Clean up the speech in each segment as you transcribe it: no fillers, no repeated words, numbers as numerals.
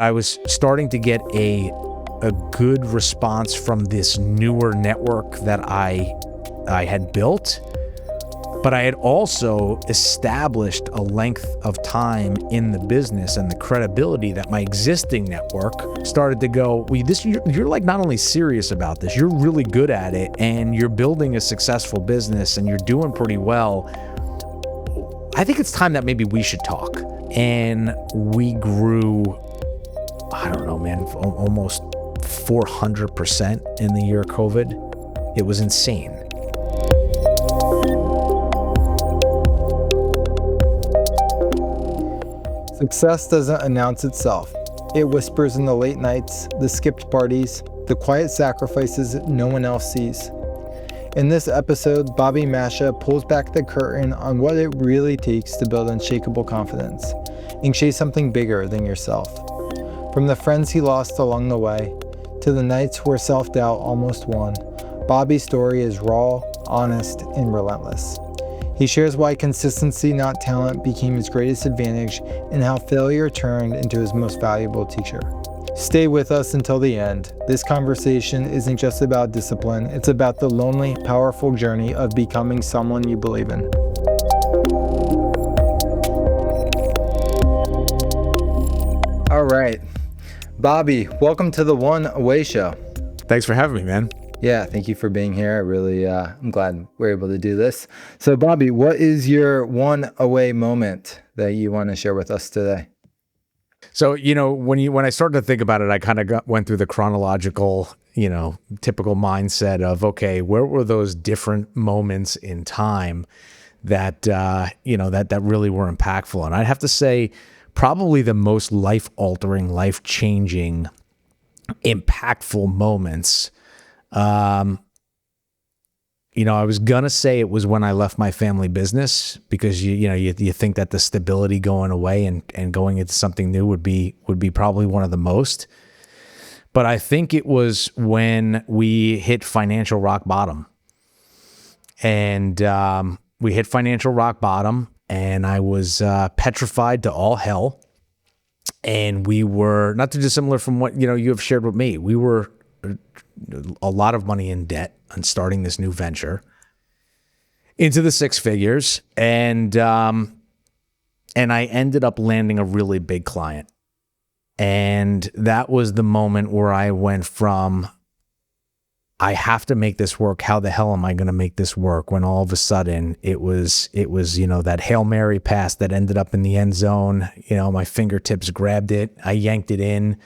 I was starting to get a good response from this newer network that I had built, but I had also established a length of time in the business and the credibility that my existing network started to go, well, you're like not only serious about this, you're really good at it, and you're building a successful business and you're doing pretty well. I think it's time that maybe we should talk. And we grew, I don't know, man, almost 400% in the year of COVID. It was insane. Success doesn't announce itself. It whispers in the late nights, the skipped parties, the quiet sacrifices no one else sees. In this episode, Bobby Mascia pulls back the curtain on what it really takes to build unshakable confidence and chase something bigger than yourself. From the friends he lost along the way, to the nights where self-doubt almost won, Bobby's story is raw, honest, and relentless. He shares why consistency, not talent, became his greatest advantage and how failure turned into his most valuable teacher. Stay with us until the end. This conversation isn't just about discipline, it's about the lonely, powerful journey of becoming someone you believe in. All right. Bobby, welcome to the One Away Show. Thanks for having me, man. Yeah, thank you for being here. I'm glad we're able to do this. So, Bobby, what is your one away moment that you want to share with us today? So, when I started to think about it, I kind of went through the chronological, typical mindset of, okay, where were those different moments in time that, that really were impactful? And I'd have to say probably the most life-altering, life-changing, impactful moments. I was gonna say it was when I left my family business, because you think that the stability going away and going into something new would be probably one of the most. But I think it was when we hit financial rock bottom. And we hit financial rock bottom, and I was petrified to all hell. And we were not too dissimilar from what you have shared with me. We were a lot of money in debt on starting this new venture, into the six figures, and I ended up landing a really big client. And that was the moment where I went from, I have to make this work. How the hell am I going to make this work? When all of a sudden it was that Hail Mary pass that ended up in the end zone. My fingertips grabbed it. I yanked it in.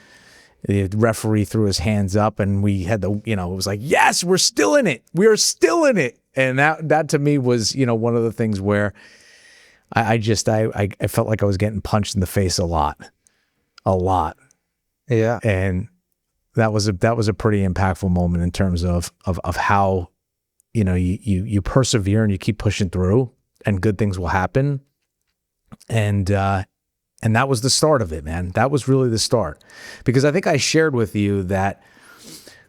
The referee threw his hands up, and we had it was like, yes, we're still in it. We are still in it. And that to me was, one of the things where I felt like I was getting punched in the face a lot. Yeah. And that was a pretty impactful moment in terms of how, you persevere and you keep pushing through, and good things will happen. And that was the start of it, man. That was really the start. Because I think I shared with you that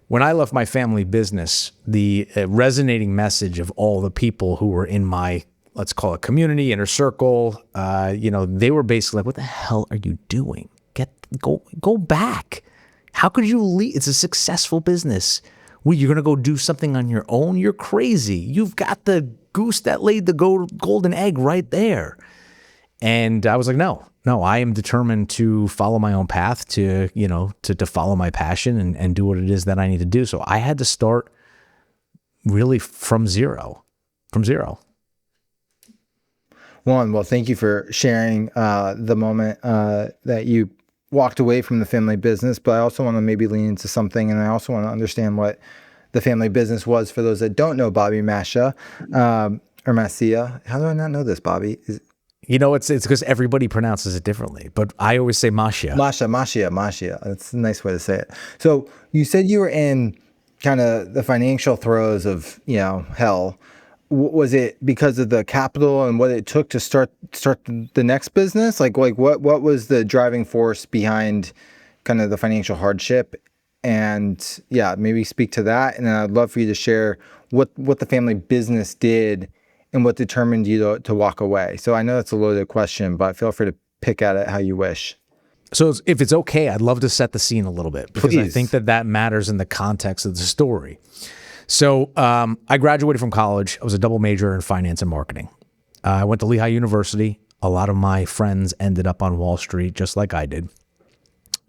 when I left my family business, the resonating message of all the people who were in my, let's call it community, inner circle, they were basically like, what the hell are you doing? Go back. How could you leave? It's a successful business. You're going to go do something on your own? You're crazy. You've got the goose that laid the golden egg right there. And I was like, no, I am determined to follow my own path, to follow my passion and do what it is that I need to do. So I had to start really from zero. Well, thank you for sharing the moment that you walked away from the family business, but I also want to maybe lean into something, and I also want to understand what the family business was for those that don't know Bobby Mascia, or Mascia. How do I not know this, Bobby? It's because everybody pronounces it differently, but I always say Mascia. Mascia. That's a nice way to say it. So you said you were in kind of the financial throes of, hell. Was it because of the capital and what it took to start the next business? Like what was the driving force behind kind of the financial hardship? And yeah, maybe speak to that. And then I'd love for you to share what the family business did and what determined you to walk away. So I know that's a loaded question, but feel free to pick at it how you wish. So if it's okay, I'd love to set the scene a little bit because I Please. think that matters in the context of the story. So I graduated from college. I was a double major in finance and marketing. I went to Lehigh University. A lot of my friends ended up on Wall Street, just like I did.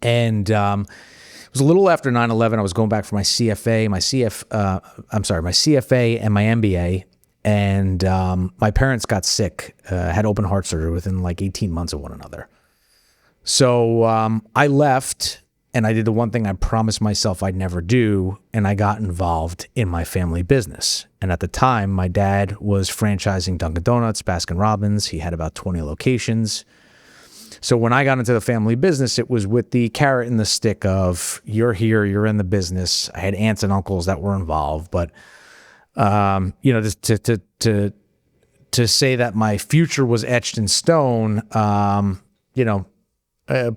And it was a little after 9/11. I was going back for my CFA, my CFA and my MBA. And my parents got sick, had open heart surgery within like 18 months of one another. So I left and I did the one thing I promised myself I'd never do, and I got involved in my family business. And at the time, my dad was franchising Dunkin' Donuts, Baskin Robbins. He had about 20 locations. So when I got into the family business, it was with the carrot and the stick of, you're here, you're in the business. I had aunts and uncles that were involved, but just to say that my future was etched in stone,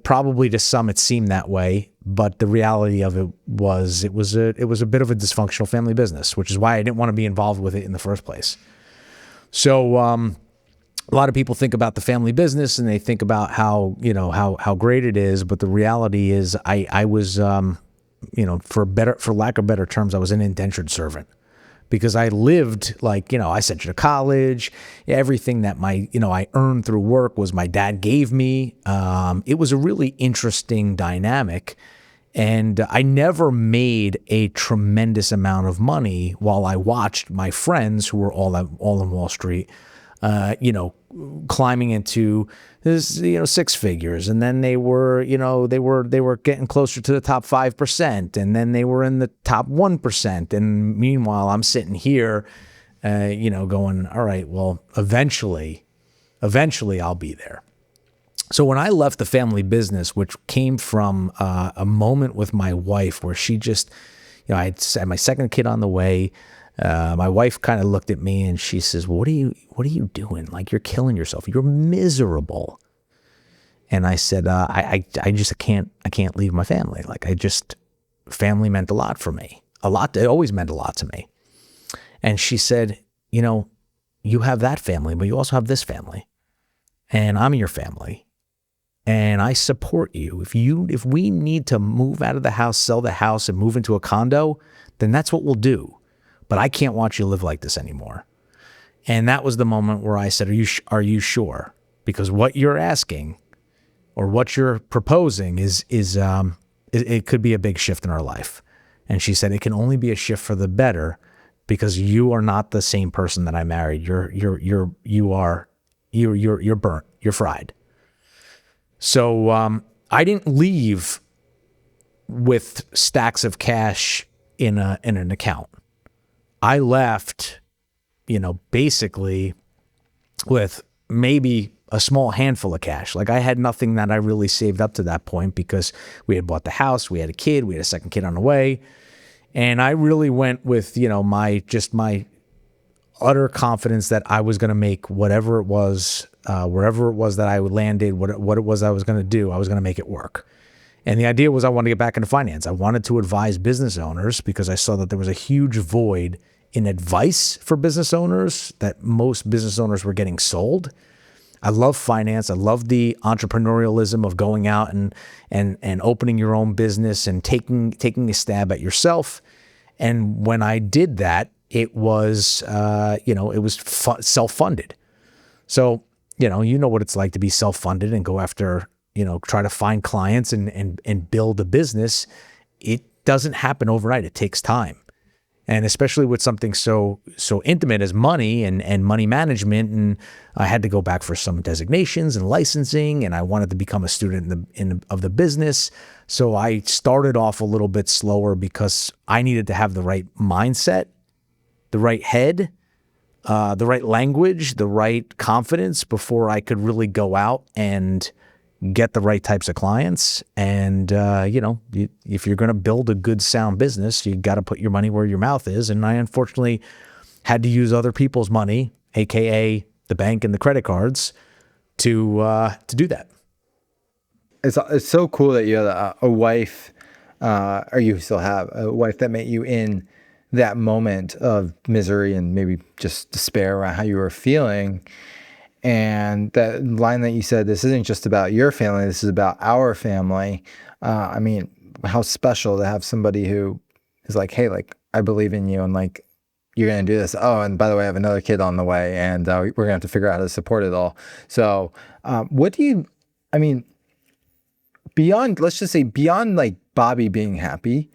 probably to some it seemed that way, but the reality of it was a bit of a dysfunctional family business, which is why I didn't want to be involved with it in the first place. So a lot of people think about the family business and they think about how great it is, but the reality is I was for lack of better terms, I was an indentured servant. Because I lived I sent you to college. Everything that I earned through work was my dad gave me. It was a really interesting dynamic. And I never made a tremendous amount of money while I watched my friends who were all in Wall Street, climbing into this, six figures. And then they were getting closer to the top 5%. And then they were in the top 1%. And meanwhile, I'm sitting here, going, all right, well, eventually I'll be there. So when I left the family business, which came from a moment with my wife where she just, I had my second kid on the way. My wife kind of looked at me and she says, what are you doing? Like, you're killing yourself. You're miserable. And I said, I can't leave my family. Family meant a lot for me. It always meant a lot to me. And she said, you have that family, but you also have this family. And I'm your family. And I support you. If we need to move out of the house, sell the house and move into a condo, then that's what we'll do. But I can't watch you live like this anymore. And that was the moment where I said, are you sure? Because what you're asking or what you're proposing it could be a big shift in our life. And she said, it can only be a shift for the better because you are not the same person that I married. You're burnt. You're fried. So I didn't leave with stacks of cash in an account. I left, basically with maybe a small handful of cash. Like, I had nothing that I really saved up to that point because we had bought the house, we had a kid, we had a second kid on the way. And I really went with, my utter confidence that I was going to make whatever it was, wherever it was that I landed, what it was I was going to do, I was going to make it work. And the idea was I wanted to get back into finance. I wanted to advise business owners because I saw that there was a huge void in advice for business owners, that most business owners were getting sold. I love finance. I love the entrepreneurialism of going out and opening your own business and taking a stab at yourself. And when I did that, it was, it was self-funded. So, you know what it's like to be self-funded and go after, try to find clients and build a business. It doesn't happen overnight. It takes time. And especially with something so intimate as money and money management. And I had to go back for some designations and licensing, and I wanted to become a student of the business. So I started off a little bit slower because I needed to have the right mindset, the right head, the right language, the right confidence before I could really go out and get the right types of clients. And, if you're going to build a good, sound business, you got to put your money where your mouth is. And I unfortunately had to use other people's money, AKA the bank and the credit cards, to do that. It's so cool that you had a wife, or you still have a wife that met you in that moment of misery and maybe just despair around how you were feeling. And that line that you said, this isn't just about your family, this is about our family. I mean, how special to have somebody who is like, hey, like, I believe in you, and like, you're going to do this. Oh, and by the way, I have another kid on the way, and we're going to have to figure out how to support it all. So what do you, I mean, beyond, let's just say beyond like Bobby being happy,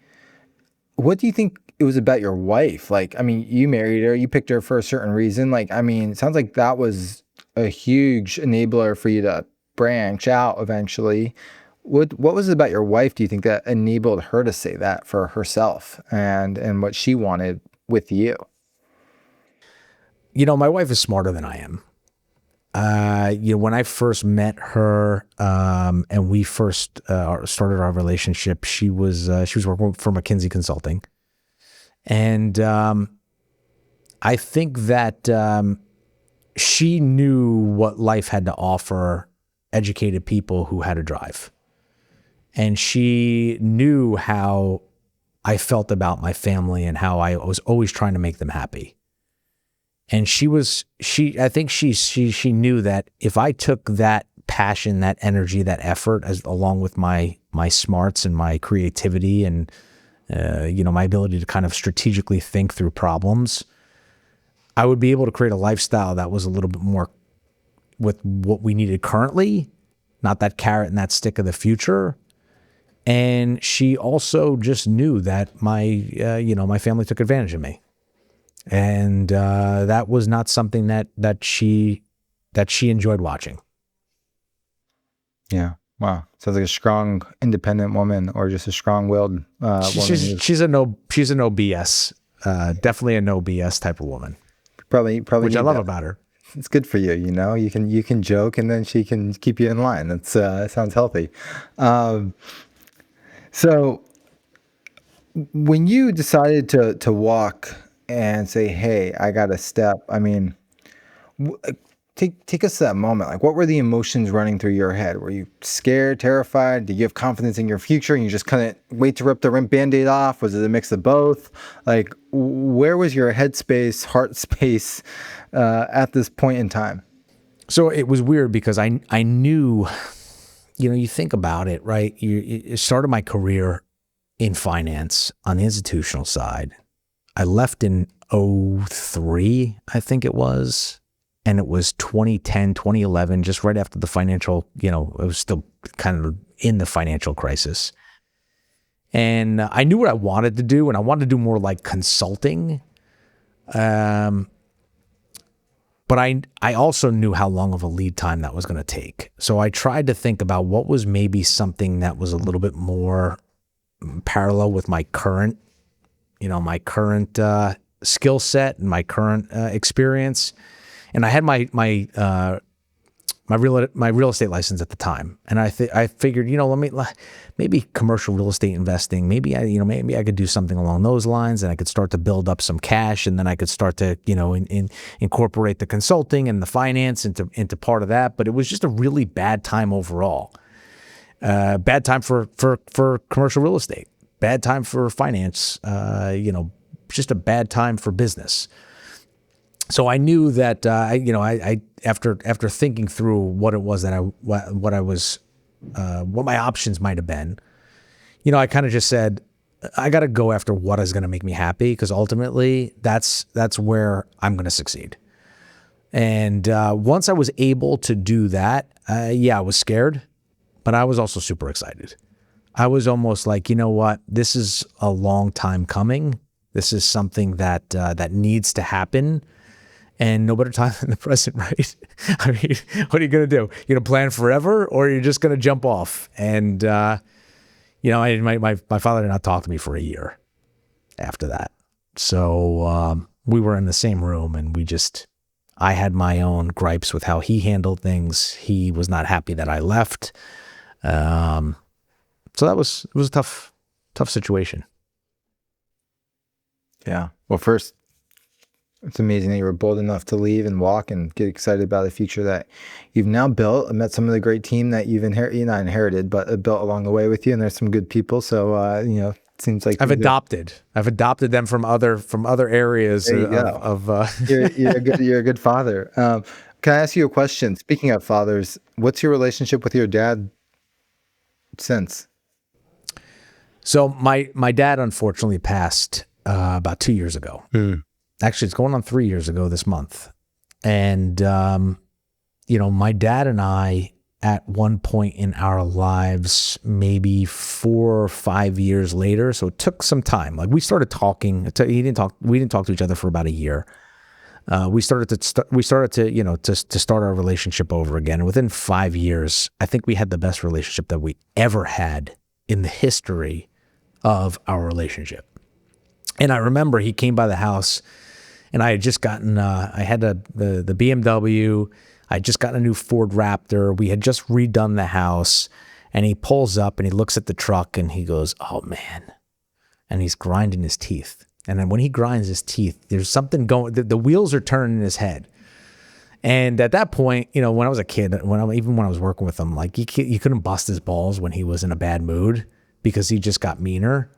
what do you think it was about your wife? Like, I mean, you married her, you picked her for a certain reason. Like, I mean, it sounds like that was a huge enabler for you to branch out eventually. What was it about your wife, do you think, that enabled her to say that for herself and what she wanted with you? My wife is smarter than I am. When I first met her, and we first started our relationship, she was working for McKinsey Consulting, and I think that she knew what life had to offer educated people who had a drive, and she knew how I felt about my family and how I was always trying to make them happy. And I think she knew that if I took that passion, that energy, that effort, as along with my smarts and my creativity and, my ability to kind of strategically think through problems, I would be able to create a lifestyle that was a little bit more with what we needed currently, not that carrot and that stick of the future. And she also just knew that my family took advantage of me. And that was not something that she enjoyed watching. Yeah. Wow. Sounds like a strong, independent woman, or just a strong-willed woman. She's a no BS. Definitely a no BS type of woman. Probably. Which I love about her. It's good for you. You can joke, and then she can keep you in line. It sounds healthy. So when you decided to walk and say, hey, I got to step, I mean, take us to that moment. Like, what were the emotions running through your head? Were you scared, terrified? Did you have confidence in your future and you just couldn't wait to rip the Band-Aid off? Was it a mix of both? Like, where was your headspace, heart space at this point in time? So it was weird because I knew, you think about it, right? You started my career in finance on the institutional side. I left in 2003, I think it was. And it was 2010, 2011, just right after the financial, it was still kind of in the financial crisis. And I knew what I wanted to do, and I wanted to do more like consulting. But I also knew how long of a lead time that was going to take. So I tried to think about what was maybe something that was a little bit more parallel with my current skill set and my current experience. And I had my real estate license at the time, and I figured, maybe commercial real estate investing. Maybe I could do something along those lines, and I could start to build up some cash, and then I could start to incorporate the consulting and the finance into part of that. But it was just a really bad time overall. Bad time for commercial real estate. Bad time for finance. Just a bad time for business. So I knew that I after thinking through what it was that what my options might have been, I kind of just said, I got to go after what is going to make me happy, because ultimately that's where I'm going to succeed. And once I was able to do that, I was scared, but I was also super excited. I was almost like, what, this is a long time coming. This is something that needs to happen. And no better time than the present, right? I mean, what are you going to do? You're going to plan forever, or you're just going to jump off? And, my father did not talk to me for a year after that. So we were in the same room, and I had my own gripes with how he handled things. He was not happy that I left. So it was a tough situation. Yeah. Well, first, it's amazing that you were bold enough to leave and walk and get excited about the future that you've now built. I met some of the great team that you've not inherited, but built along the way with you. And there's some good people. So, it seems like I've adopted them from other areas of you're a good father. Can I ask you a question? Speaking of fathers, what's your relationship with your dad since? So my dad unfortunately passed about 2 years ago. Actually, it's going on 3 years ago this month. And, my dad and I, at one point in our lives, maybe 4 or 5 years later, so it took some time. Like we started talking. We didn't talk to each other for about a year. We started to start our relationship over again. And within 5 years, I think we had the best relationship that we ever had in the history of our relationship. And I remember he came by the house, and I had just gotten, I had the BMW. I had just gotten a new Ford Raptor. We had just redone the house, and he pulls up and he looks at the truck and he goes, "Oh man," and he's grinding his teeth. And then when he grinds his teeth, there's something going. The wheels are turning in his head. And at that point, when I was a kid, even when I was working with him, like you couldn't bust his balls when he was in a bad mood because he just got meaner.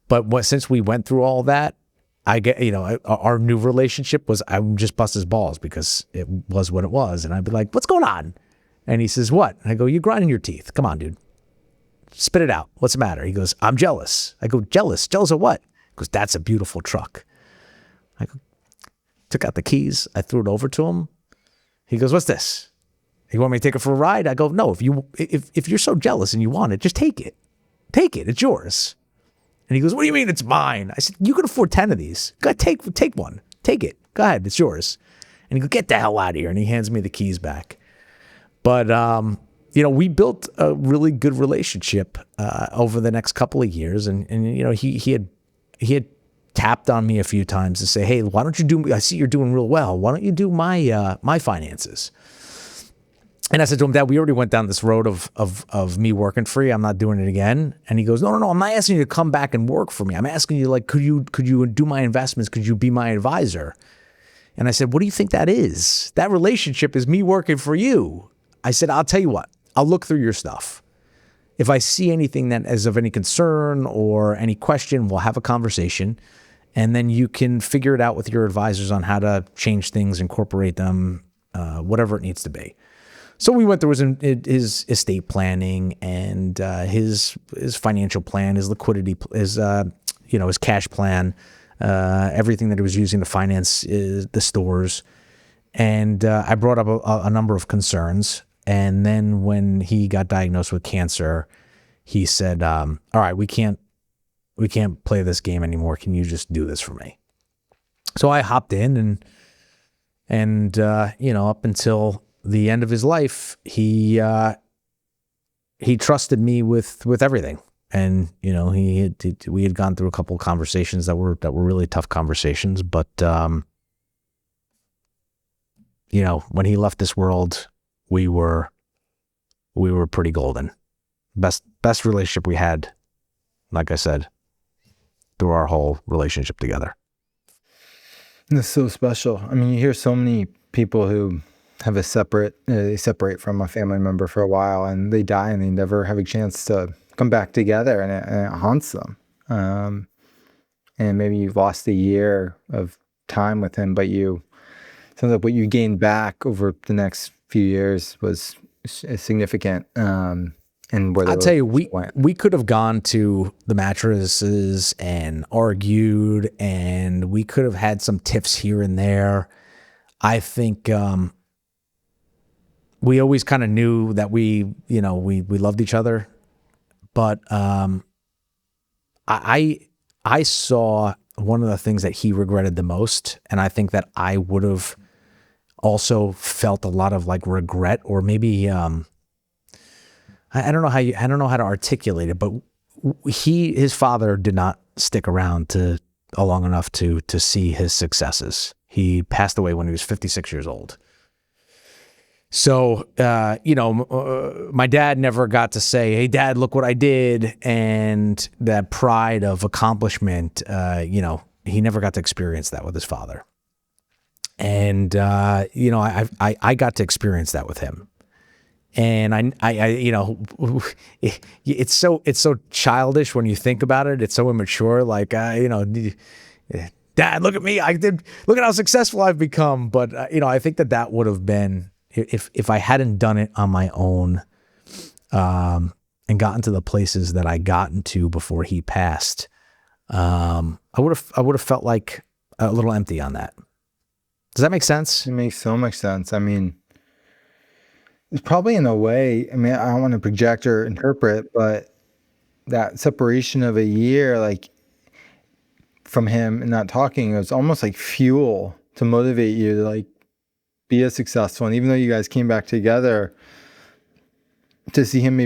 But since we went through all that, I get, our new relationship was I would just bust his balls because it was what it was. And I'd be like, "What's going on?" And he says, "What?" And I go, "You're grinding your teeth. Come on, dude. Spit it out. What's the matter?" He goes, "I'm jealous." I go, "Jealous? Jealous of what?" He goes, "That's a beautiful truck." I go, took out the keys. I threw it over to him. He goes, "What's this? You want me to take it for a ride?" I go, "No, if you're so jealous and you want it, just take it. Take it. It's yours." And he goes, "What do you mean it's mine?" I said, "You can afford 10 of these. Go ahead, take one. Take it. Go ahead. It's yours." And he goes, "Get the hell out of here." And he hands me the keys back. But, we built a really good relationship over the next couple of years. And he had tapped on me a few times to say, "Hey, why don't you I see you're doing real well. Why don't you do my finances?" And I said to him, "Dad, we already went down this road of me working for you. I'm not doing it again." And he goes, No, I'm not asking you to come back and work for me. I'm asking you, like, could you do my investments? Could you be my advisor? And I said, "What do you think that is? That relationship is me working for you." I said, "I'll tell you what, I'll look through your stuff. If I see anything that is of any concern or any question, we'll have a conversation. And then you can figure it out with your advisors on how to change things, incorporate them, whatever it needs to be." So we went through his estate planning and his financial plan, his liquidity, his cash plan, everything that he was using to finance the stores. And I brought up a number of concerns. And then when he got diagnosed with cancer, he said, "All right, we can't play this game anymore. Can you just do this for me?" So I hopped in and up until the end of his life, he trusted me with everything. And, we had gone through a couple of conversations that were really tough conversations, but, when he left this world, we were pretty golden. Best relationship we had, like I said, through our whole relationship together. That's so special. I mean, you hear so many people who have they separate from a family member for a while and they die and they never have a chance to come back together, and it haunts them. And maybe you've lost a year of time with him, but sounds like what you gained back over the next few years was significant. And where I'll tell you, we could have gone to the mattresses and argued, and we could have had some tiffs here and there. I think we always kind of knew that we loved each other, but I saw one of the things that he regretted the most, and I think that I would have also felt a lot of like regret, or maybe I don't know how to articulate it, but his father did not stick around long enough to see his successes. He passed away when he was 56 years old. So, my dad never got to say, "Hey, Dad, look what I did." And that pride of accomplishment, he never got to experience that with his father. And, I got to experience that with him. And it's so childish when you think about it. It's so immature. Like, Dad, look at me. Look at how successful I've become. But, I think that would have been, if I hadn't done it on my own, and gotten to the places that I gotten to before he passed, I would have felt like a little empty on that. Does that make sense? It makes so much sense. I mean, it's probably in a way, I mean, I don't want to project or interpret, but that separation of a year, like from him and not talking, it was almost like fuel to motivate you to like be as successful. And even though you guys came back together, to see him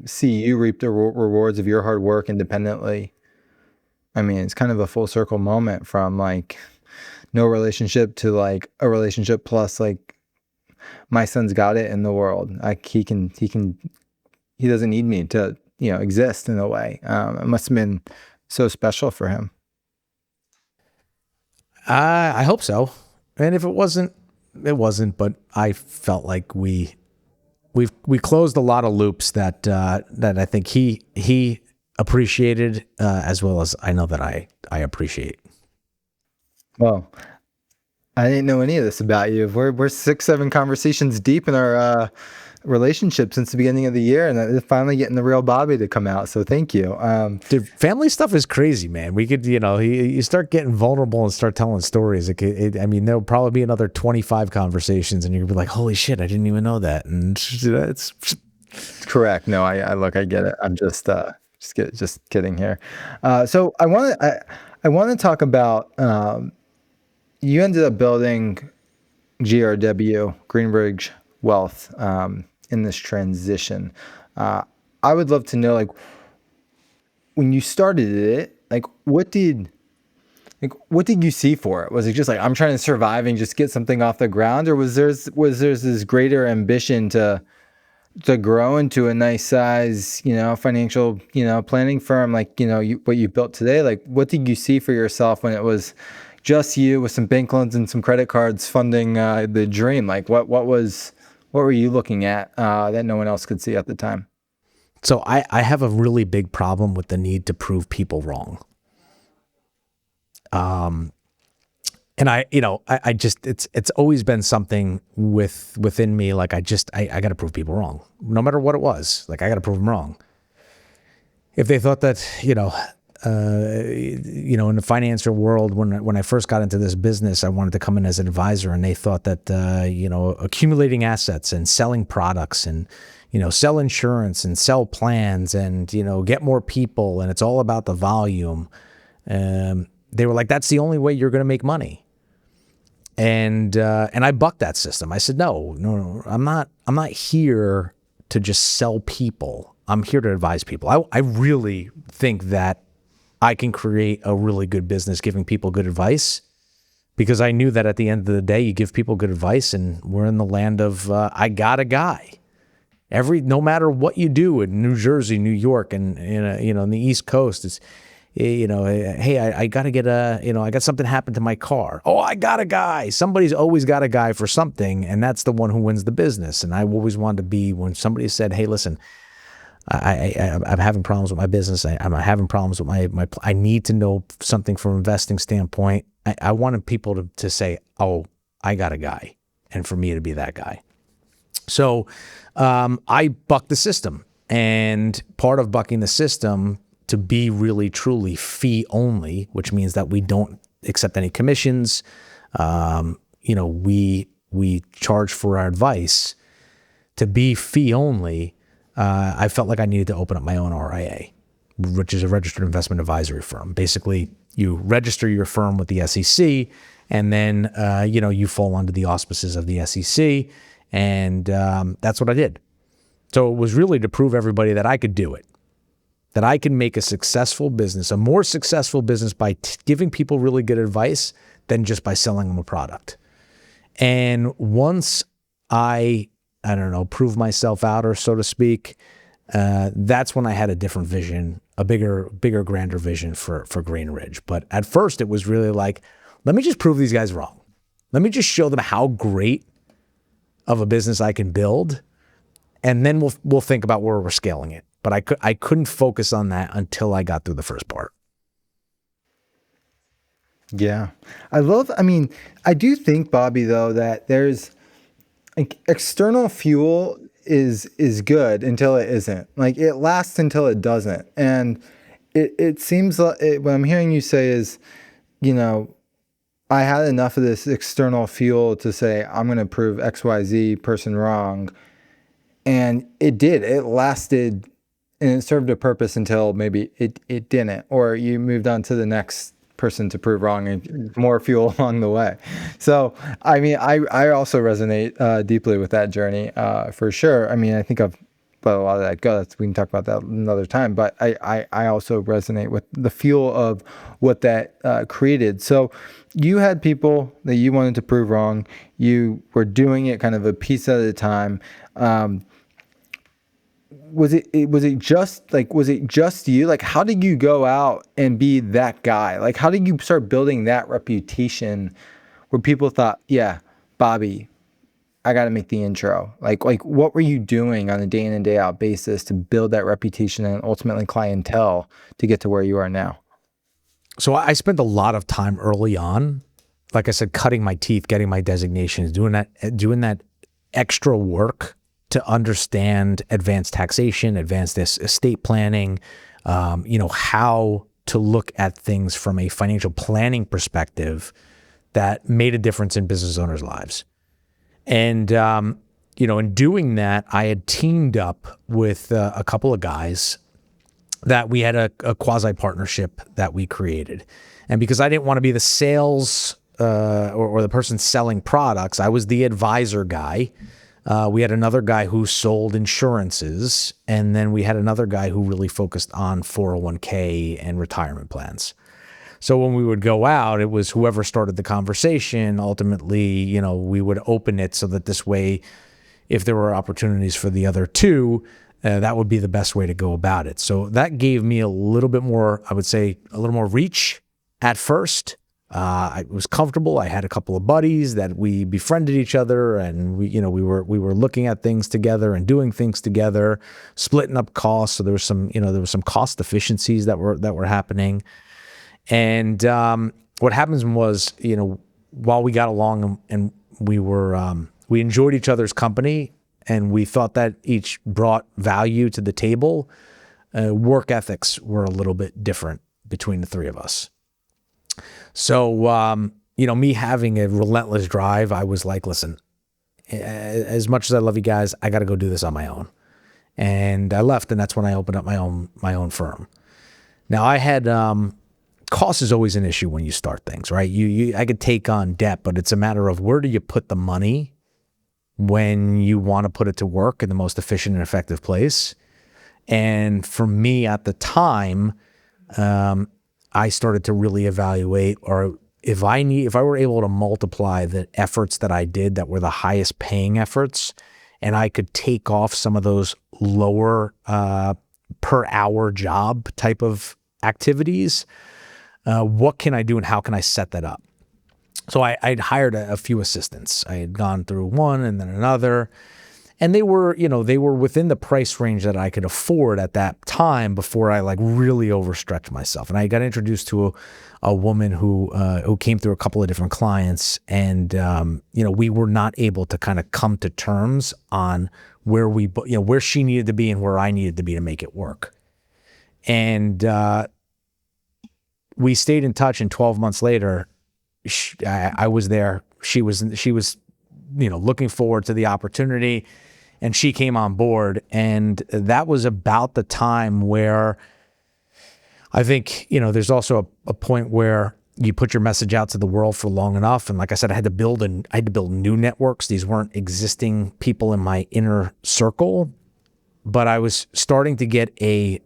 see you reap the rewards of your hard work independently. I mean, it's kind of a full circle moment from like no relationship to like a relationship plus like my son's got it in the world. Like he doesn't need me to, exist in a way. It must have been so special for him. I hope so. And if it wasn't, it wasn't, but I felt like we closed a lot of loops that I think he appreciated, as well as I know that I appreciate. Well, I didn't know any of this about you. We're 6-7 conversations deep in our relationship since the beginning of the year, and it's finally getting the real Bobby to come out. So thank you. Dude, family stuff is crazy, man. We could, you start getting vulnerable and start telling stories. I mean, there'll probably be another 25 conversations, and you'll be like, "Holy shit, I didn't even know that." And it's correct. No, I get it. I'm just kidding here. So I want to talk about. You ended up building GRW, Greenbridge Wealth, in this transition. I would love to know, like, when you started it, like, what did you see for it? Was it just like, I'm trying to survive and just get something off the ground, or was there this greater ambition to grow into a nice size, financial, planning firm, like, what you built today? Like, what did you see for yourself when it was just you with some bank loans and some credit cards funding the dream? Like, what were you looking at that no one else could see at the time? So I have a really big problem with the need to prove people wrong. And I just, it's always been something within me. Like I got to prove people wrong, no matter what it was. Like I got to prove them wrong. If they thought that, in the financial world, when I first got into this business, I wanted to come in as an advisor, and they thought that, accumulating assets and selling products and, sell insurance and sell plans and, get more people, and it's all about the volume. They were like, that's the only way you're going to make money. And I bucked that system. I said, no, I'm not here to just sell people. I'm here to advise people. I really think that I can create a really good business giving people good advice, because I knew that at the end of the day, you give people good advice, and we're in the land of, I got a guy. No matter what you do in New Jersey, New York, and, in the East Coast, it's, hey, I got to get I got something happened to my car. Oh, I got a guy. Somebody's always got a guy for something, and that's the one who wins the business. And I always wanted to be, when somebody said, hey, listen, I'm having problems with my business. I'm having problems with my I need to know something from an investing standpoint. I wanted people to say, oh, I got a guy, and for me to be that guy. So I bucked the system, and part of bucking the system to be really truly fee only, which means that we don't accept any commissions. We charge for our advice. To be fee only, I felt like I needed to open up my own RIA, which is a registered investment advisory firm. Basically, you register your firm with the SEC, and then you fall under the auspices of the SEC, and that's what I did. So it was really to prove everybody that I could do it, that I can make a successful business, a more successful business by giving people really good advice than just by selling them a product. And once I prove myself out, or so to speak, that's when I had a different vision, a bigger, grander vision for Greenbridge. But at first it was really like, let me just prove these guys wrong. Let me just show them how great of a business I can build, and then we'll think about where we're scaling it. But I couldn't focus on that until I got through the first part. Yeah. I mean, I do think, Bobby, though, that there's like external fuel is good until it isn't. Like it lasts until it doesn't. And it seems like what I'm hearing you say is, you know, I had enough of this external fuel to say I'm going to prove XYZ person wrong. And it did. It lasted and it served a purpose until maybe it didn't, or you moved on to the next person to prove wrong and more fuel along the way. So, I mean, I also resonate deeply with that journey for sure. I mean, I think I've let a lot of that go. We can talk about that another time, but I also resonate with the fuel of what that created. So you had people that you wanted to prove wrong. You were doing it kind of a piece at a time. Was it just you? Like, how did you go out and be that guy? Like, how did you start building that reputation where people thought, yeah, Bobby, I got to make the intro? Like what were you doing on a day in and day out basis to build that reputation and ultimately clientele to get to where you are now? So I spent a lot of time early on, like I said, cutting my teeth, getting my designations, doing that extra work to understand advanced taxation, advanced estate planning, how to look at things from a financial planning perspective that made a difference in business owners' lives. And, in doing that, I had teamed up with a couple of guys that we had a quasi partnership that we created. And because I didn't want to be the sales or the person selling products, I was the advisor guy. We had another guy who sold insurances, and then we had another guy who really focused on 401k and retirement plans. So when we would go out, it was whoever started the conversation. Ultimately, we would open it so that this way, if there were opportunities for the other two, that would be the best way to go about it. So that gave me a little bit more, I would say, a little more reach at first. I was comfortable. I had a couple of buddies that we befriended each other, and we were looking at things together and doing things together, splitting up costs. So there was some cost efficiencies that were happening. And what happens was, while we got along and we enjoyed each other's company, and we thought that each brought value to the table, work ethics were a little bit different between the three of us. So, me having a relentless drive, I was like, listen, as much as I love you guys, I got to go do this on my own. And I left, and that's when I opened up my own firm. Now, I had cost is always an issue when you start things, right? I could take on debt, but it's a matter of where do you put the money when you want to put it to work in the most efficient and effective place. And for me at the time, I started to really evaluate, or if I were able to multiply the efforts that I did that were the highest paying efforts, and I could take off some of those lower per hour job type of activities, what can I do and how can I set that up? So I'd hired a few assistants. I had gone through one and then another, and they were within the price range that I could afford at that time before I really overstretched myself. And I got introduced to a woman who came through a couple of different clients, and we were not able to kind of come to terms on where she needed to be and where I needed to be to make it work. And we stayed in touch, and 12 months later, I was there. She was looking forward to the opportunity, and she came on board. And that was about the time where I think, there's also a point where you put your message out to the world for long enough. And like I said, I had to build new networks. These weren't existing people in my inner circle, but I was starting to get a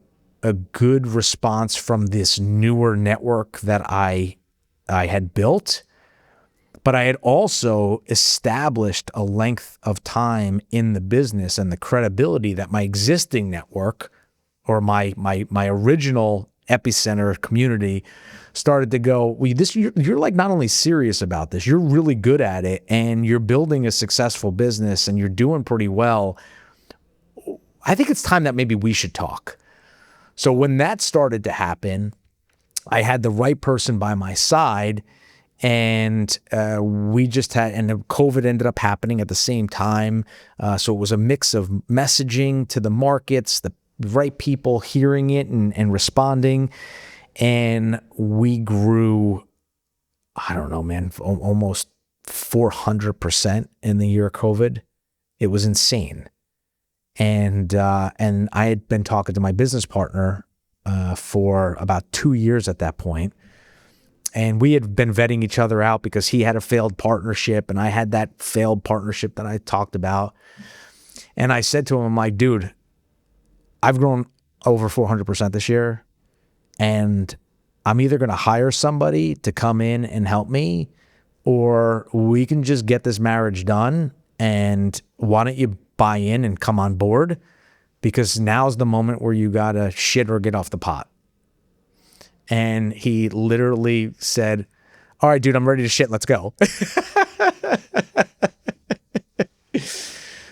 good response from this newer network that I had built. But I had also established a length of time in the business and the credibility that my existing network, or my original epicenter community, started to go, well, you're not only serious about this, you're really good at it, and you're building a successful business, and you're doing pretty well. I think it's time that maybe we should talk. So when that started to happen, I had the right person by my side, and we just had, and COVID ended up happening at the same time. So it was a mix of messaging to the markets, the right people hearing it and responding. And we grew, I don't know, man, almost 400% in the year of COVID. It was insane. And I had been talking to my business partner for about 2 years at that point. And we had been vetting each other out because he had a failed partnership and I had that failed partnership that I talked about. And I said to him, I'm like, dude, I've grown over 400% this year, and I'm either going to hire somebody to come in and help me, or we can just get this marriage done. And why don't you buy in and come on board? Because now's the moment where you got to shit or get off the pot. And he literally said, all right, dude, I'm ready to shit. Let's go.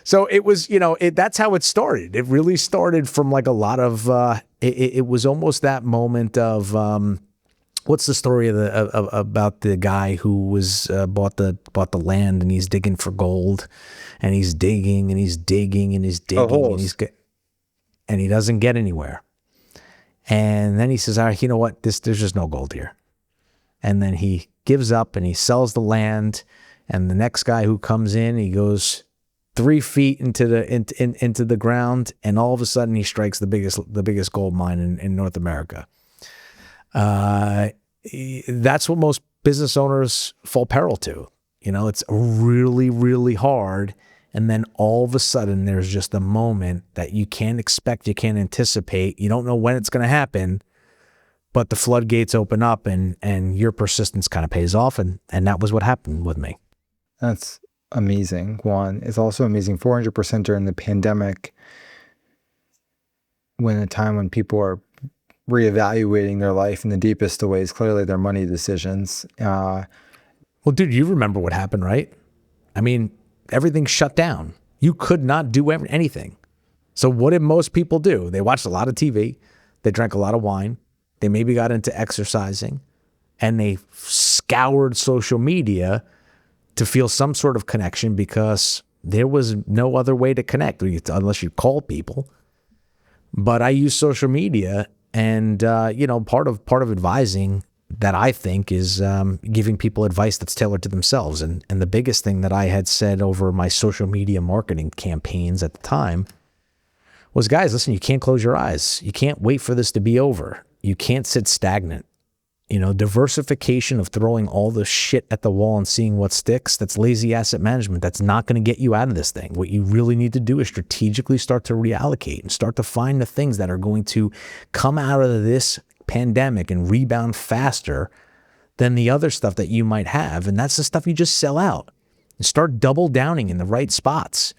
So it was, that's how it started. It really started from like a lot of, it was almost that moment of, what's the story about the guy who was bought the land and he's digging for gold, and he's digging and he's digging and he's digging and he doesn't get anywhere. And then he says, all right, you know what? There's just no gold here. And then he gives up and he sells the land. And the next guy who comes in, he goes 3 feet into the ground, and all of a sudden he strikes the biggest gold mine in North America. That's what most business owners fall peril to. It's really, really hard. And then all of a sudden there's just a moment that you can't expect, you can't anticipate. You don't know when it's going to happen, but the floodgates open up and your persistence kind of pays off. And that was what happened with me. That's amazing, Juan. It's also amazing, 400% during the pandemic, when a time when people are reevaluating their life in the deepest of ways, clearly their money decisions. Well, dude, you remember what happened, right? I mean, everything shut down. You could not do anything. So what did most people do? They watched a lot of TV. They drank a lot of wine. They maybe got into exercising, and they scoured social media to feel some sort of connection, because there was no other way to connect unless you call people. But I use social media, and part of advising that I think is giving people advice that's tailored to themselves. And the biggest thing that I had said over my social media marketing campaigns at the time was, guys, listen, you can't close your eyes. You can't wait for this to be over. You can't sit stagnant. Diversification of throwing all the shit at the wall and seeing what sticks, that's lazy asset management. That's not going to get you out of this thing. What you really need to do is strategically start to reallocate and start to find the things that are going to come out of this pandemic and rebound faster than the other stuff that you might have. And that's the stuff you just sell out and start double downing in the right spots.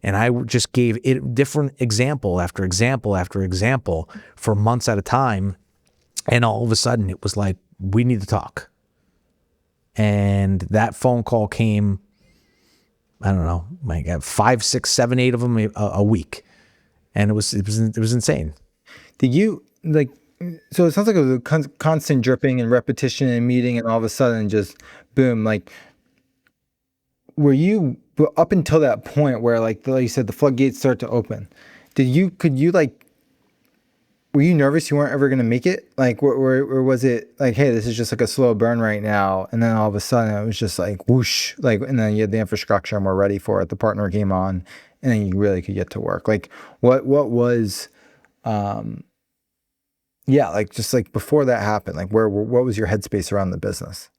And I just gave it different example after example after example for months at a time. And all of a sudden it was like, we need to talk. And that phone call came, I don't know, I got 5, 6, 7, 8 of them a week. And it was insane. Did you so it sounds like it was a constant dripping and repetition and meeting, and all of a sudden just boom, were you up until that point where like you said, the floodgates start to open? Were you nervous you weren't ever going to make it? Or was it like, hey, this is just like a slow burn right now, and then all of a sudden it was just like whoosh, and then you had the infrastructure and we're ready for it. The partner came on, and then you really could get to work. What was, before that happened, what was your headspace around the business?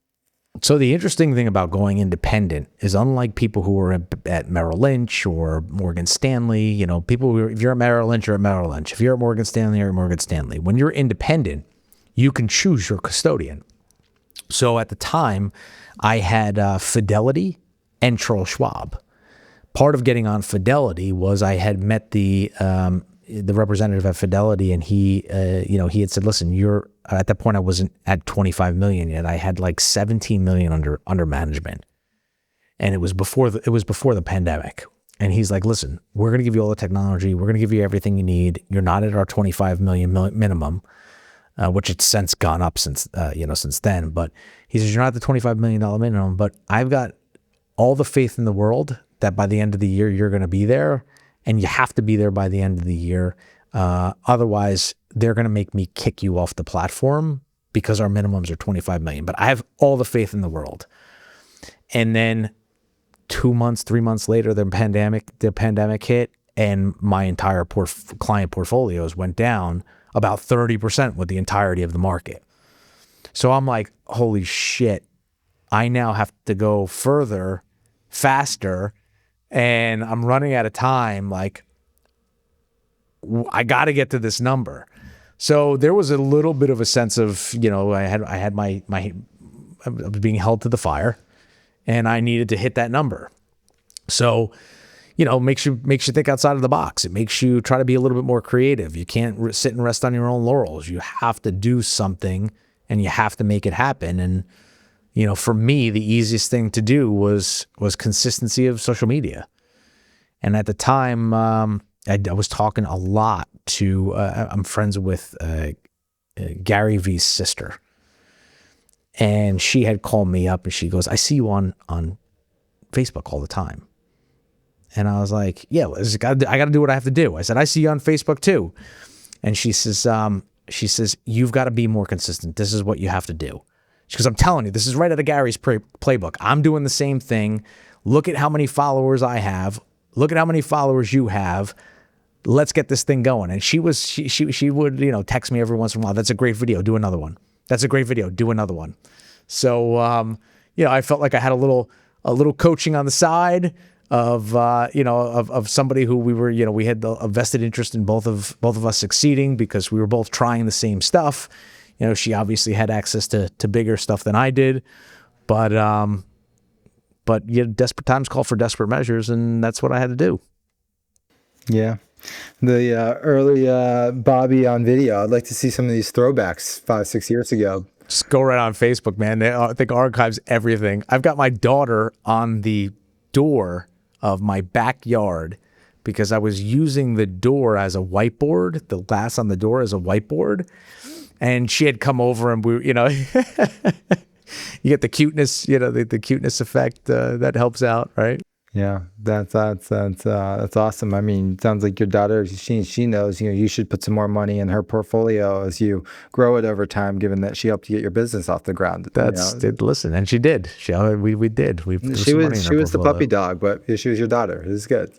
So the interesting thing about going independent is, unlike people who are at Merrill Lynch or Morgan Stanley, if you're at Merrill Lynch, you're at Merrill Lynch. If you're at Morgan Stanley, you're at Morgan Stanley. When you're independent, you can choose your custodian. So at the time, I had Fidelity and Charles Schwab. Part of getting on Fidelity was I had met the representative at Fidelity, and he had said, listen, at that point I wasn't at 25 million yet. I had like 17 million under management, and it was before the pandemic. And he's like, listen, we're going to give you all the technology. We're going to give you everything you need. You're not at our 25 million minimum. which it's since gone up since then. But he says, you're not at the $25 million minimum, but I've got all the faith in the world that by the end of the year, you're going to be there, and you have to be there by the end of the year. Otherwise, they're going to make me kick you off the platform because our minimums are 25 million. But I have all the faith in the world. And then 2 months, 3 months later, the pandemic hit, and my entire client portfolios went down about 30% with the entirety of the market. So I'm like, holy shit, I now have to go further, faster, and I'm running out of time. Like, I got to get to this number. So there was a little bit of a sense of, I had I was being held to the fire, and I needed to hit that number. So, makes you think outside of the box. It makes you try to be a little bit more creative. You can't sit and rest on your own laurels. You have to do something, and you have to make it happen. And, for me, the easiest thing to do was consistency of social media. And at the time, I was talking a lot to, I'm friends with Gary Vee's sister. And she had called me up and she goes, I see you on Facebook all the time. And I was like, yeah, I got to do what I have to do. I said, I see you on Facebook too. And she says, you've got to be more consistent. This is what you have to do. She goes, I'm telling you, this is right out of Gary's playbook. I'm doing the same thing. Look at how many followers I have. Look at how many followers you have. Let's get this thing going. And she would, text me every once in a while. That's a great video. Do another one. That's a great video. Do another one. So, I felt like I had a little coaching on the side of somebody who we were, we had a vested interest in both of us succeeding because we were both trying the same stuff. She obviously had access to bigger stuff than I did, but desperate times call for desperate measures, and that's what I had to do. Yeah. The early Bobby on video, I'd like to see some of these throwbacks 5-6 years ago. Just go right on Facebook, man. I think archives everything. I've got my daughter on the door of my backyard because I was using the door as a whiteboard, the glass on the door as a whiteboard. And she had come over and we, you get the cuteness, the cuteness effect that helps out, right? Yeah, that's awesome. I mean, it sounds like your daughter, she knows, you should put some more money in her portfolio as you grow it over time, given that she helped you get your business off the ground. Listen, and she did. We did. She was the puppy dog, but she was your daughter. It was good,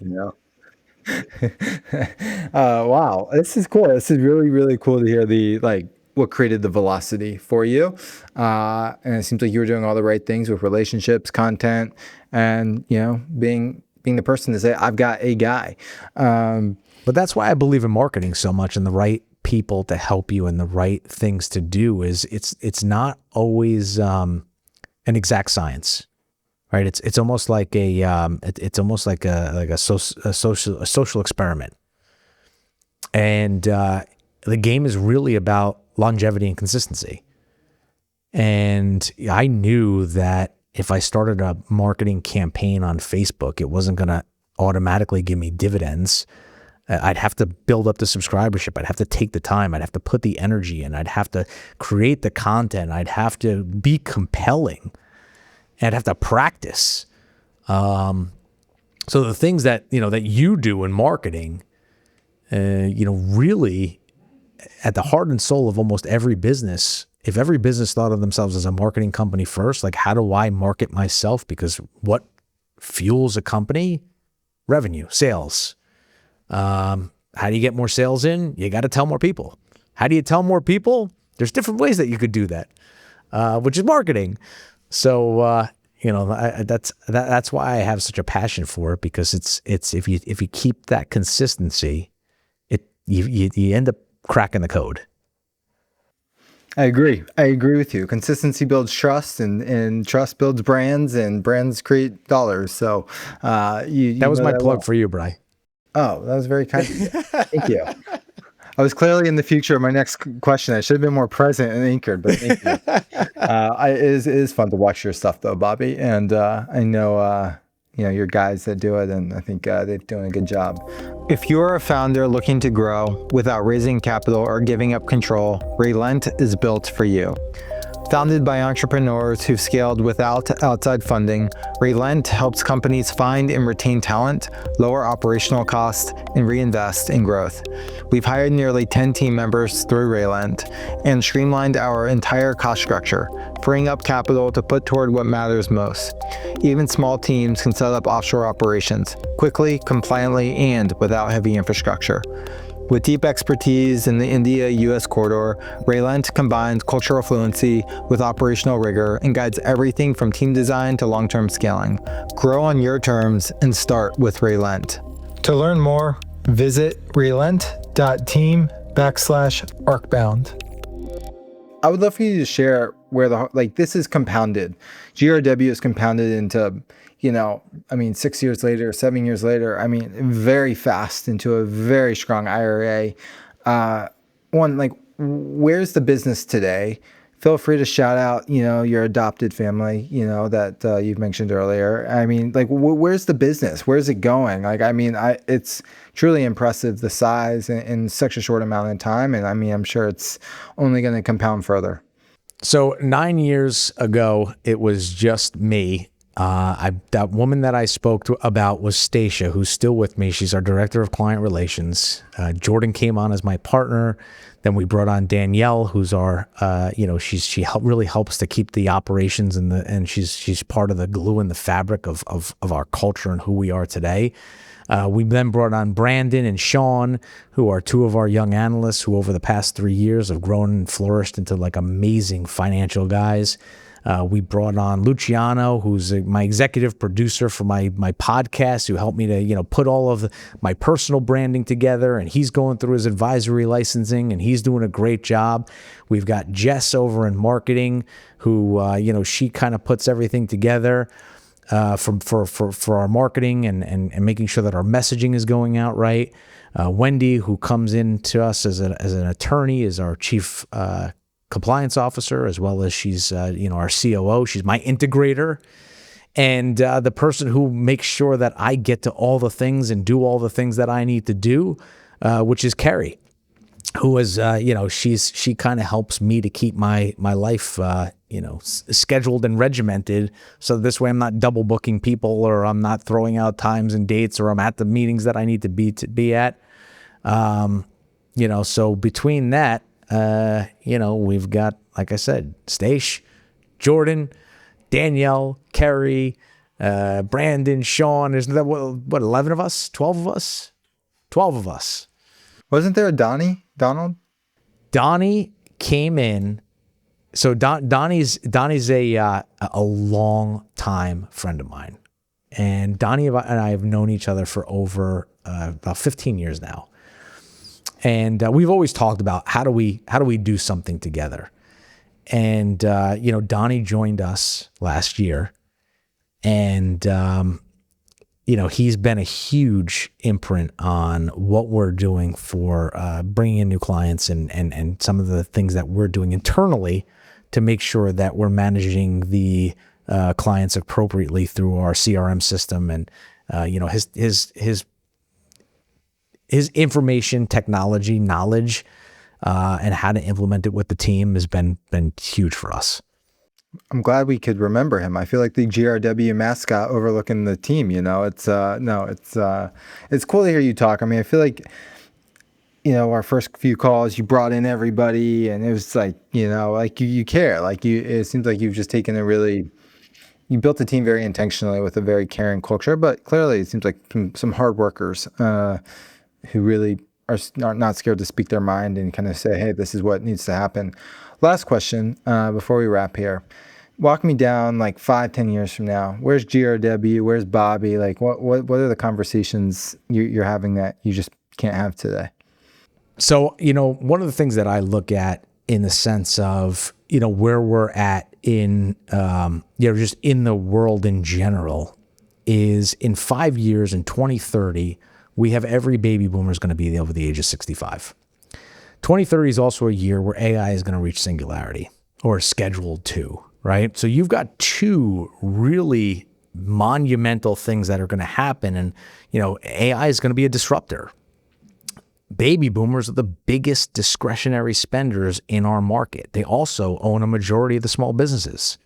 Wow, this is cool. This is really, really cool to hear what created the velocity for you. And it seems like you were doing all the right things with relationships, content, and, being the person to say, I've got a guy. But that's why I believe in marketing so much, and the right people to help you and the right things to do is it's not always an exact science, right? It's almost like a social experiment. And the game is really about longevity and consistency. And I knew that if I started a marketing campaign on Facebook, it wasn't going to automatically give me dividends. I'd have to build up the subscribership. I'd have to take the time. I'd have to put the energy in. I'd have to create the content. I'd have to be compelling. And I'd have to practice. So the things that you do in marketing, really at the heart and soul of almost every business, if every business thought of themselves as a marketing company first, like, how do I market myself? Because what fuels a company? Revenue, sales. How do you get more sales in? You got to tell more people. How do you tell more people? There's different ways that you could do that, which is marketing. So, that's why I have such a passion for it, because it's if you keep that consistency, you end up cracking the code. I agree with you. Consistency builds trust, and trust builds brands, and brands create dollars. So that was my plug for you, Bri. Oh, that was very kind of you. Thank you. I was clearly in the future of my next question. I should have been more present and anchored, but thank you. It is fun to watch your stuff, though, Bobby. And I know your guys that do it, and I think they're doing a good job. If you're a founder looking to grow without raising capital or giving up control, Relent is built for you. Founded by entrepreneurs who've scaled without outside funding, Relent helps companies find and retain talent, lower operational costs, and reinvest in growth. We've hired nearly 10 team members through Relent and streamlined our entire cost structure, freeing up capital to put toward what matters most. Even small teams can set up offshore operations quickly, compliantly, and without heavy infrastructure. With deep expertise in the India-US corridor, Relent combines cultural fluency with operational rigor and guides everything from team design to long-term scaling. Grow on your terms and start with Relent. To learn more, visit relent.team/arcbound. I would love for you to share where this is compounded. GRW is compounded into 6 years later, 7 years later, very fast into a very strong IRA. Where's the business today? Feel free to shout out, your adopted family, that you've mentioned earlier. Where's the business? Where's it going? It's truly impressive, the size in such a short amount of time. And I'm sure it's only going to compound further. So 9 years ago, it was just me. That woman that I spoke about was Stacia, who's still with me. She's our director of client relations. Jordan came on as my partner. Then we brought on Danielle, who's our, she really helps to keep the operations and she's part of the glue and the fabric of our culture and who we are today. We then brought on Brandon and Sean, who are two of our young analysts who over the past 3 years have grown and flourished into amazing financial guys. We brought on Luciano, who's my executive producer for my podcast, who helped me to, put all of my personal branding together. And he's going through his advisory licensing and he's doing a great job. We've got Jess over in marketing who, she kind of puts everything together for our marketing and making sure that our messaging is going out right. Wendy, who comes in to us as an attorney, is our chief compliance officer, as well as she's, our COO. She's my integrator and the person who makes sure that I get to all the things and do all the things that I need to do, which is Carrie, who is, she kind of helps me to keep my life, scheduled and regimented. So this way I'm not double booking people or I'm not throwing out times and dates or I'm at the meetings that I need to be at. So between that, we've got, like I said, Stace, Jordan, Danielle, Kerry, Brandon, Sean. Isn't that what 11 of us? 12 of us? 12 of us. Wasn't there a Donald? Donnie came in. So Donnie's a long time friend of mine. And Donnie and I have known each other for over about 15 years now. And we've always talked about how do we do something together. And Donnie joined us last year, and he's been a huge imprint on what we're doing for bringing in new clients and some of the things that we're doing internally to make sure that we're managing the clients appropriately through our CRM system and his information technology knowledge and how to implement it with the team has been huge for us. I'm glad we could remember him. I feel like the GRW mascot overlooking the team. It's cool to hear you talk. I feel like our first few calls, you brought in everybody, and it was you care. It seems like you've just taken you built a team very intentionally with a very caring culture. But clearly, it seems like some hard workers who really are not scared to speak their mind and kind of say, hey, this is what needs to happen. Last question before we wrap here. Walk me down 5-10 years from now. Where's GRW? Where's Bobby? What are the conversations you're having that you just can't have today? So, one of the things that I look at in the sense of, where we're at in, just in the world in general is in 5 years, in 2030, we have every baby boomer is going to be over the age of 65. 2030 is also a year where AI is going to reach singularity or scheduled to, right? So you've got two really monumental things that are going to happen. And, AI is going to be a disruptor. baby boomers are the biggest discretionary spenders in our market. They also own a majority of the small businesses.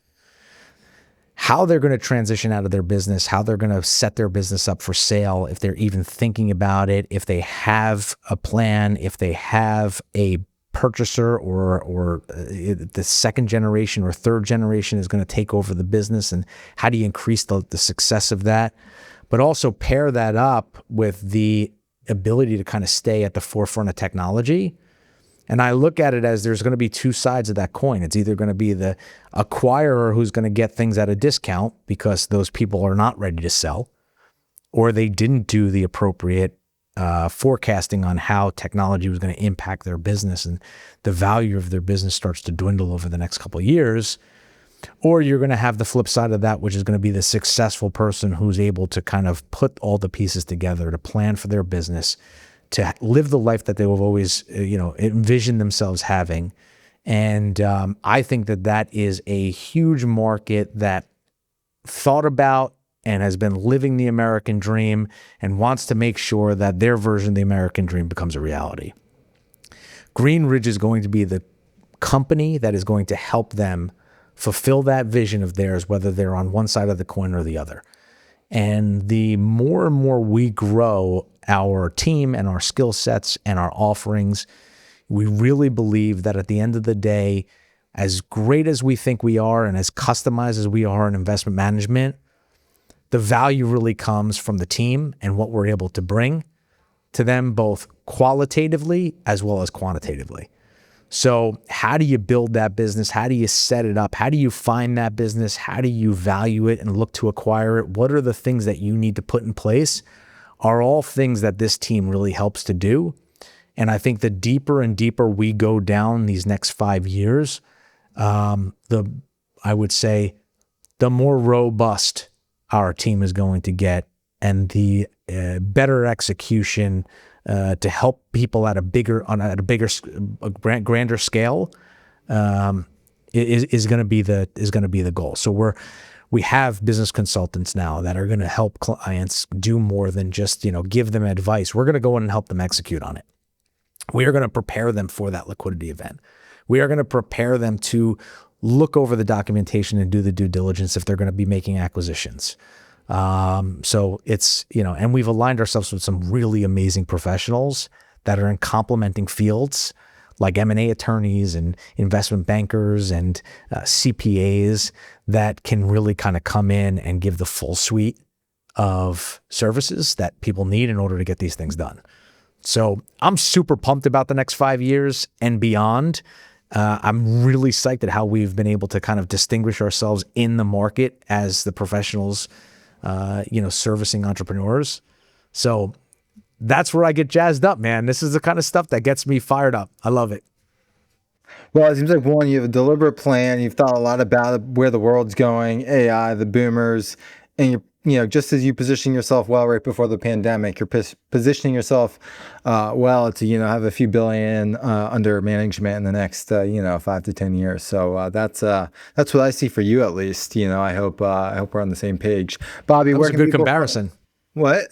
How they're going to transition out of their business, how they're going to set their business up for sale, if they're even thinking about it, if they have a plan, if they have a purchaser or the second generation or third generation is going to take over the business, and how do you increase the success of that? But also pair that up with the ability to kind of stay at the forefront of technology. And I look at it as there's going to be two sides of that coin. It's either going to be the acquirer who's going to get things at a discount because those people are not ready to sell, or they didn't do the appropriate forecasting on how technology was going to impact their business, and the value of their business starts to dwindle over the next couple of years. Or you're going to have the flip side of that, which is going to be the successful person who's able to kind of put all the pieces together to plan for their business, to live the life that they have always, envisioned themselves having. And I think that is a huge market that thought about and has been living the American dream and wants to make sure that their version of the American dream becomes a reality. Greenridge is going to be the company that is going to help them fulfill that vision of theirs, whether they're on one side of the coin or the other. And the more and more we grow our team and our skill sets and our offerings, we really believe that at the end of the day, as great as we think we are and as customized as we are in investment management, the value really comes from the team and what we're able to bring to them, both qualitatively as well as quantitatively. So how do you build that business? How do you set it up? How do you find that business? How do you value it and look to acquire it? What are the things that you need to put in place? Are all things that this team really helps to do. And I think the deeper and deeper we go down these next 5 years, I would say the more robust our team is going to get, and the better execution to help people at a grander scale is going to be the goal. So we have business consultants now that are going to help clients do more than just give them advice. We're going to go in and help them execute on it. We are going to prepare them for that liquidity event. We are going to prepare them to look over the documentation and do the due diligence if they're going to be making acquisitions. So it's, and we've aligned ourselves with some really amazing professionals that are in complementing fields like M&A attorneys and investment bankers and CPAs that can really kind of come in and give the full suite of services that people need in order to get these things done. So I'm super pumped about the next 5 years and beyond. I'm really psyched at how we've been able to kind of distinguish ourselves in the market as the professionals, servicing entrepreneurs. So that's where I get jazzed up, man. This is the kind of stuff that gets me fired up. I love it. Well, it seems like, one, you have a deliberate plan. You've thought a lot about where the world's going, AI, the boomers, and just as you position yourself well right before the pandemic, you're positioning yourself well to have a few billion under management in the next 5 to 10 years. So that's what I see for you, at least. I hope we're on the same page. Bobby, that was a good comparison. What?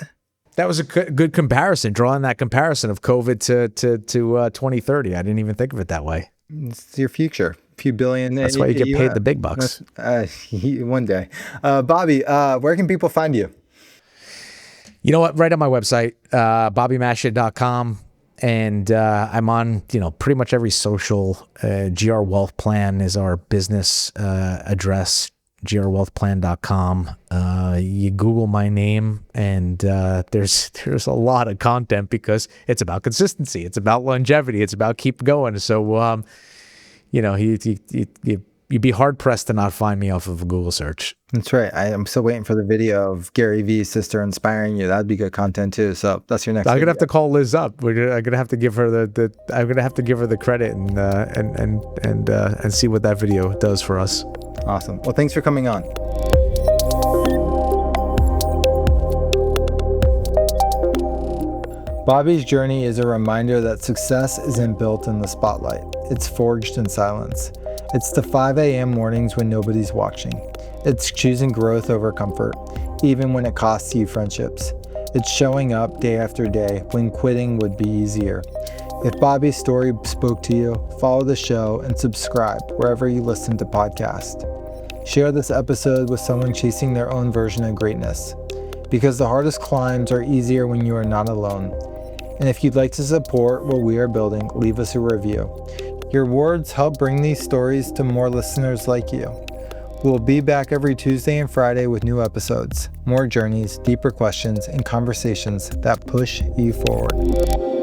That was a good comparison. Drawing that comparison of COVID to 2030. I didn't even think of it that way. It's your future. Few billion. That's why you get paid the big bucks. One day. Bobby, where can people find you? You know what? Right on my website, bobbymascia.com. And I'm on, pretty much every social. GR Wealth Plan is our business address, grwealthplan.com. You Google my name, and there's a lot of content because it's about consistency. It's about longevity. It's about keep going. So, you'd be hard pressed to not find me off of a Google search. That's right. I'm still waiting for the video of Gary Vee's sister inspiring you. That'd be good content too. So that's your next. I'm gonna have to call Liz up. I'm gonna have to give her the credit and see what that video does for us. Awesome. Well, thanks for coming on. Bobby's journey is a reminder that success isn't built in the spotlight. It's forged in silence. It's the 5 a.m. mornings when nobody's watching. It's choosing growth over comfort, even when it costs you friendships. It's showing up day after day when quitting would be easier. If Bobby's story spoke to you, follow the show and subscribe wherever you listen to podcasts. Share this episode with someone chasing their own version of greatness, because the hardest climbs are easier when you are not alone. And if you'd like to support what we are building, leave us a review. Your words help bring these stories to more listeners like you. We'll be back every Tuesday and Friday with new episodes, more journeys, deeper questions, and conversations that push you forward.